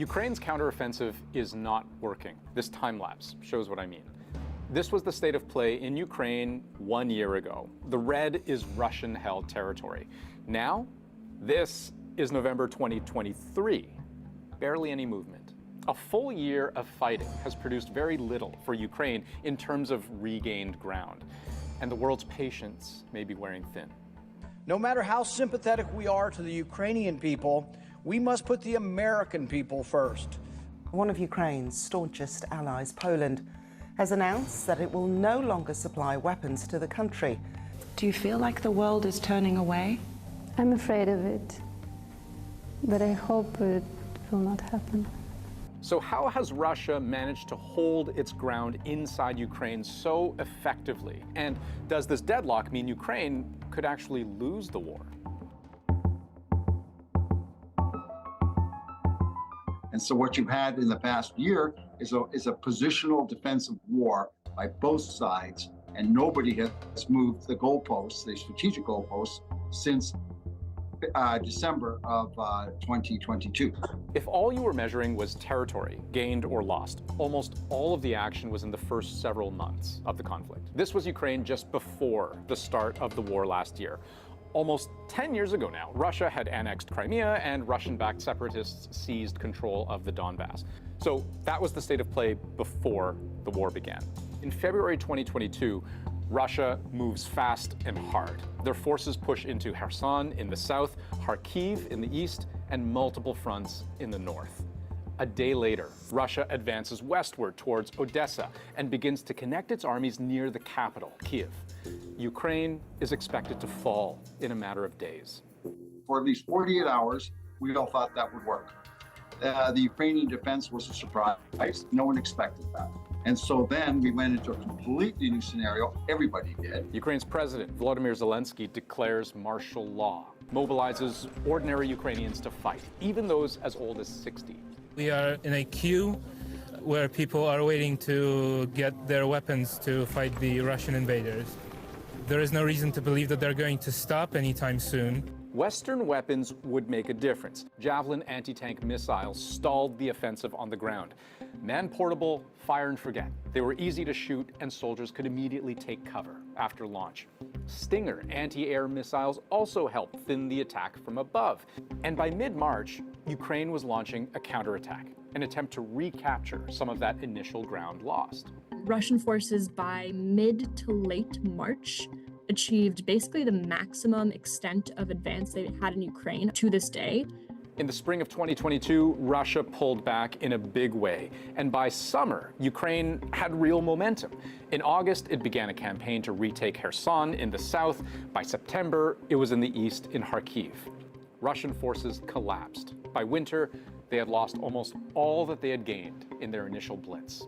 Ukraine's counteroffensive is not working. This time-lapse shows what I mean. This was the state of play in Ukraine 1 year ago. The red is Russian-held territory. Now, this is November 2023. Barely any movement. A full year of fighting has produced very little for Ukraine in terms of regained ground. And the world's patience may be wearing thin. No matter how sympathetic we are to the Ukrainian people, we must put the American people first. One of Ukraine's staunchest allies, Poland, has announced that it will no longer supply weapons to the country. Do you feel like the world is turning away? I'm afraid of it, but I hope it will not happen. So how has Russia managed to hold its ground inside Ukraine so effectively? And does this deadlock mean Ukraine could actually lose the war? And so what you've had in the past year is a positional defensive war by both sides, and nobody has moved the goalposts, the strategic goalposts, since December of 2022. If all you were measuring was territory, gained or lost, almost all of the action was in the first several months of the conflict. This was Ukraine just before the start of the war last year. Almost 10 years ago now, Russia had annexed Crimea and Russian-backed separatists seized control of the Donbass. So that was the state of play before the war began. In February 2022, Russia moves fast and hard. Their forces push into Kherson in the south, Kharkiv in the east, and multiple fronts in the north. A day later, Russia advances westward towards Odessa and begins to connect its armies near the capital, Kyiv. Ukraine is expected to fall in a matter of days. For at least 48 hours, we all thought that would work. The Ukrainian defense was a surprise. No one expected that. And so then we went into a completely new scenario. Everybody did. Ukraine's president, Volodymyr Zelensky, declares martial law, mobilizes ordinary Ukrainians to fight, even those as old as 60. We are in a queue where people are waiting to get their weapons to fight the Russian invaders. There is no reason to believe that they're going to stop anytime soon. Western weapons would make a difference. Javelin anti-tank missiles stalled the offensive on the ground. Man-portable, fire and forget. They were easy to shoot, and soldiers could immediately take cover after launch. Stinger anti-air missiles also helped thin the attack from above. And by mid-March, Ukraine was launching a counterattack, an attempt to recapture some of that initial ground lost. Russian forces by mid to late March achieved basically the maximum extent of advance they had in Ukraine to this day. In the spring of 2022, Russia pulled back in a big way. And by summer, Ukraine had real momentum. In August, it began a campaign to retake Kherson in the south. By September, it was in the east in Kharkiv. Russian forces collapsed. By winter, they had lost almost all that they had gained in their initial blitz.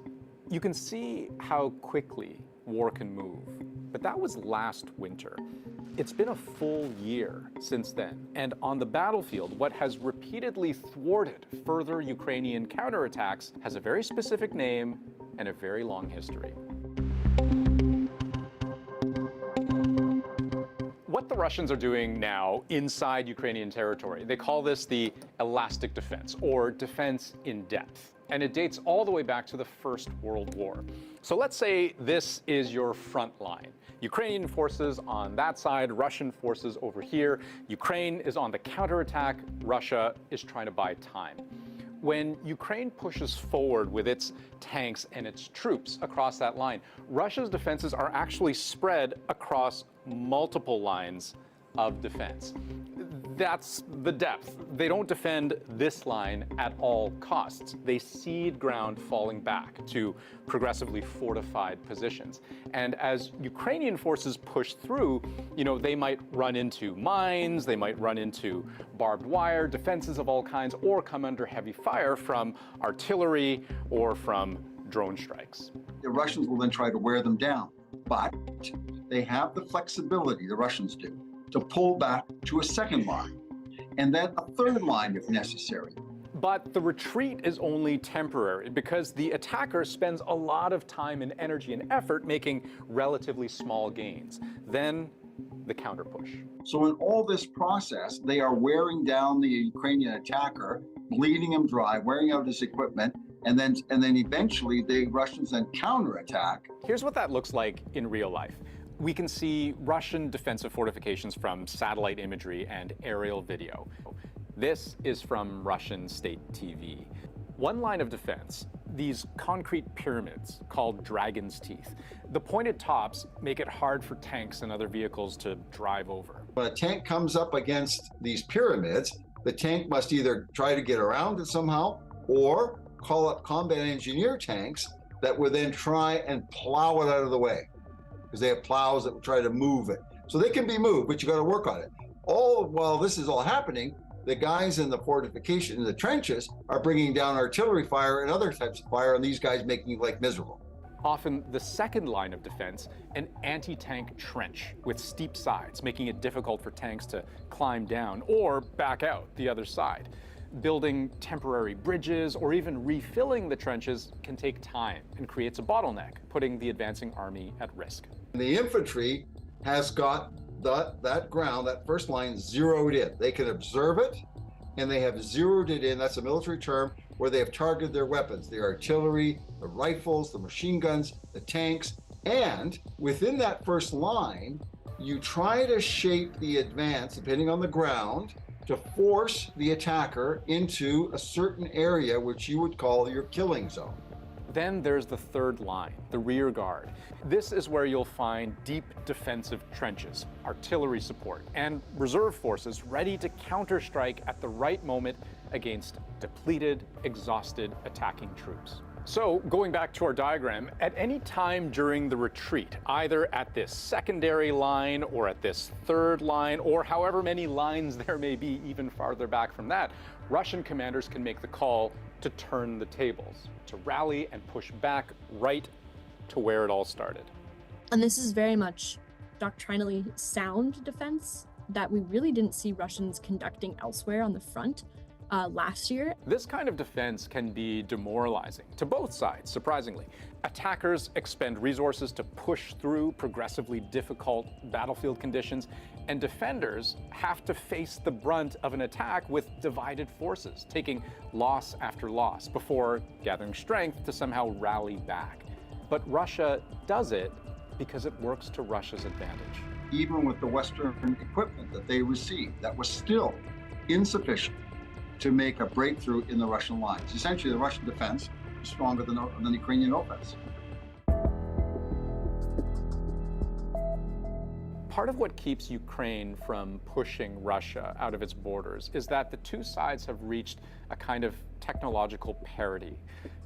You can see how quickly war can move. But that was last winter. It's been a full year since then. And on the battlefield, what has repeatedly thwarted further Ukrainian counterattacks has a very specific name and a very long history. What the Russians are doing now inside Ukrainian territory, they call this the elastic defense, or defense in depth. And it dates all the way back to the First World War. So let's say this is your front line. Ukrainian forces on that side, Russian forces over here. Ukraine is on the counterattack. Russia is trying to buy time. When Ukraine pushes forward with its tanks and its troops across that line, Russia's defenses are actually spread across multiple lines of defense. That's the depth. They don't defend this line at all costs. They cede ground falling back to progressively fortified positions. And as Ukrainian forces push through, they might run into mines, they might run into barbed wire, defenses of all kinds, or come under heavy fire from artillery or from drone strikes. The Russians will then try to wear them down, but they have the flexibility, the Russians do, to pull back to a second line, and then a third line if necessary. But the retreat is only temporary because the attacker spends a lot of time and energy and effort making relatively small gains. Then the counter push. So in all this process, they are wearing down the Ukrainian attacker bleeding him dry, wearing out his equipment, and then eventually the Russians then counterattack. Here's what that looks like in real life. We can see Russian defensive fortifications from satellite imagery and aerial video. This is from Russian state TV. One line of defense, these concrete pyramids called dragon's teeth. The pointed tops make it hard for tanks and other vehicles to drive over. When a tank comes up against these pyramids, the tank must either try to get around it somehow or call up combat engineer tanks that would then try and plow it out of the way, because they have plows that will try to move it. So they can be moved, but you got to work on it. All while this is all happening, the guys in the fortification, in the trenches, are bringing down artillery fire and other types of fire, and these guys making life miserable. Often the second line of defense, an anti-tank trench with steep sides, making it difficult for tanks to climb down or back out the other side. Building temporary bridges or even refilling the trenches can take time and creates a bottleneck, putting the advancing army at risk. The infantry has got that ground, that first line, zeroed in. They can observe it, and they have zeroed it in. That's a military term where they have targeted their weapons, the artillery, the rifles, the machine guns, the tanks. And within that first line, you try to shape the advance, depending on the ground, to force the attacker into a certain area which you would call your killing zone. Then there's the third line, the rear guard. This is where you'll find deep defensive trenches, artillery support, and reserve forces ready to counterstrike at the right moment against depleted, exhausted attacking troops. So, going back to our diagram, at any time during the retreat, either at this secondary line or at this third line, or however many lines there may be even farther back from that, Russian commanders can make the call to turn the tables, to rally and push back right to where it all started. And this is very much doctrinally sound defense that we really didn't see Russians conducting elsewhere on the front last year. This kind of defense can be demoralizing to both sides, surprisingly. Attackers expend resources to push through progressively difficult battlefield conditions, and defenders have to face the brunt of an attack with divided forces, taking loss after loss before gathering strength to somehow rally back. But Russia does it because it works to Russia's advantage. Even with the Western equipment that they received, that was still insufficient to make a breakthrough in the Russian lines. Essentially, the Russian defense is stronger than the Ukrainian offense. Part of what keeps Ukraine from pushing Russia out of its borders is that the two sides have reached a kind of technological parity.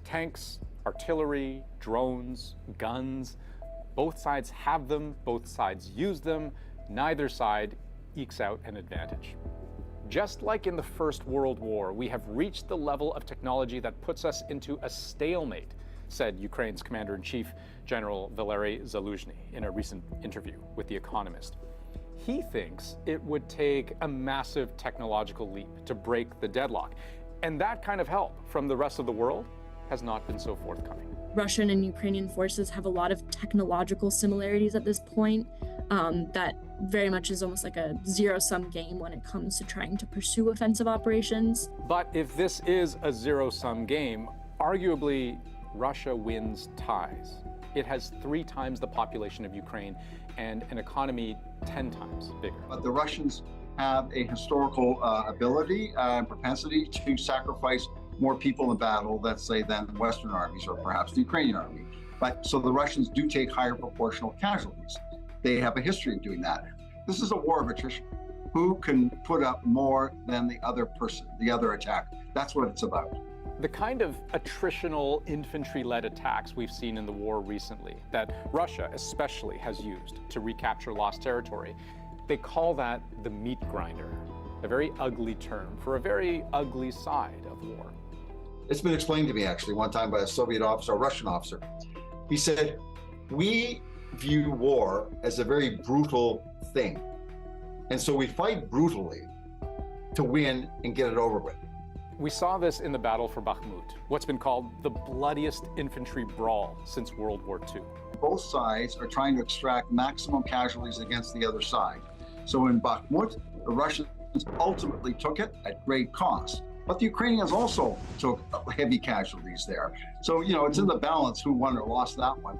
Tanks, artillery, drones, guns, both sides have them, both sides use them, neither side ekes out an advantage. Just like in the First World War, we have reached the level of technology that puts us into a stalemate, said Ukraine's Commander-in-Chief, General Valery Zaluzhny, in a recent interview with The Economist. He thinks it would take a massive technological leap to break the deadlock, and that kind of help from the rest of the world has not been so forthcoming. Russian and Ukrainian forces have a lot of technological similarities at this point that very much is almost like a zero-sum game when it comes to trying to pursue offensive operations. But if this is a zero-sum game, arguably Russia wins ties. It has 3 times the population of Ukraine and an economy 10 times bigger. But the Russians have a historical ability and propensity to sacrifice more people in battle, let's say, than Western armies or perhaps the Ukrainian army. But so the Russians do take higher proportional casualties. They have a history of doing that. This is a war of attrition. Who can put up more than the other person, the other attacker? That's what it's about. The kind of attritional infantry-led attacks we've seen in the war recently, that Russia especially has used to recapture lost territory, they call that the meat grinder, a very ugly term for a very ugly side of war. It's been explained to me actually one time by a Soviet officer, a Russian officer. He said, we view war as a very brutal thing. And so we fight brutally to win and get it over with. We saw this in the battle for Bakhmut, what's been called the bloodiest infantry brawl since World War II. Both sides are trying to extract maximum casualties against the other side. So in Bakhmut, the Russians ultimately took it at great cost. But the Ukrainians also took heavy casualties there. So, it's in the balance who won or lost that one.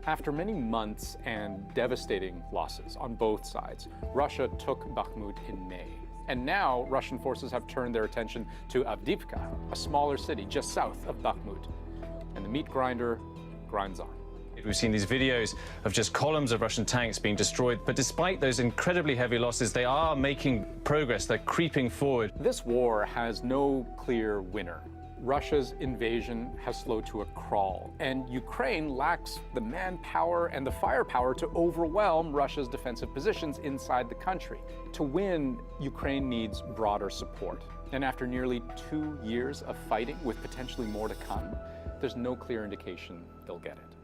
After many months and devastating losses on both sides, Russia took Bakhmut in May. And now Russian forces have turned their attention to Avdiivka, a smaller city just south of Bakhmut. And the meat grinder grinds on. We've seen these videos of just columns of Russian tanks being destroyed, but despite those incredibly heavy losses, they are making progress. They're creeping forward. This war has no clear winner. Russia's invasion has slowed to a crawl, and Ukraine lacks the manpower and the firepower to overwhelm Russia's defensive positions inside the country. To win, Ukraine needs broader support. And after nearly 2 years of fighting, with potentially more to come, there's no clear indication they'll get it.